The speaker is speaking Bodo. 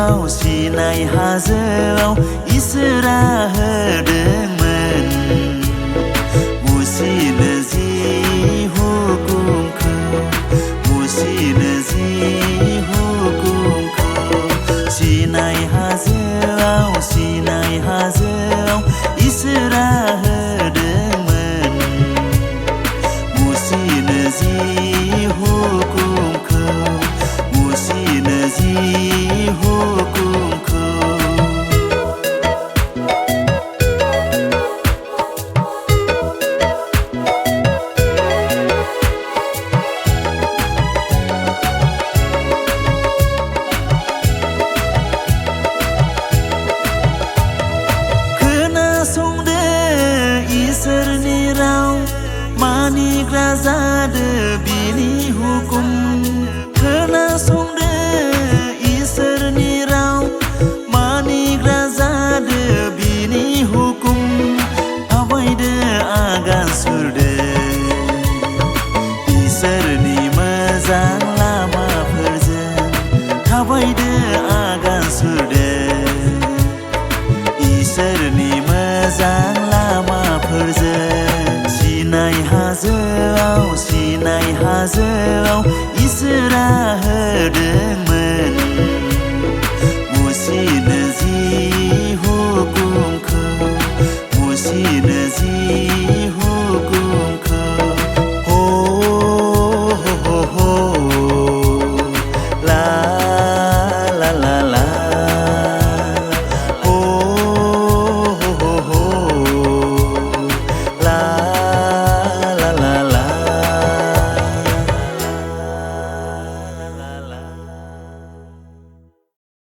हाजोआव सिनाय हाजोआव इसोरा होदोंमोन मुसिनो जि हुकुमखौ मुसिनो जि हुकुमखौ सिनाय हाजोआव इसोरा होदोंमोन मुसिनो जि हुकुमखौ मुसिनो जि हुकुमखौ खोनासंदो इसोरनि राव मानिग्रा जादो बिनि हुकुम खोनासंदो इसोरनि राव मानिग्रा जादो बिनि हुकुम थाबायदो आगान सुरदो इसोरनि मोजां लामाफोरजों थाबायदो आगान सुरदो इसोरनि मोजां लामाफोरजों सिनाय हाजोआव इसोरा होदों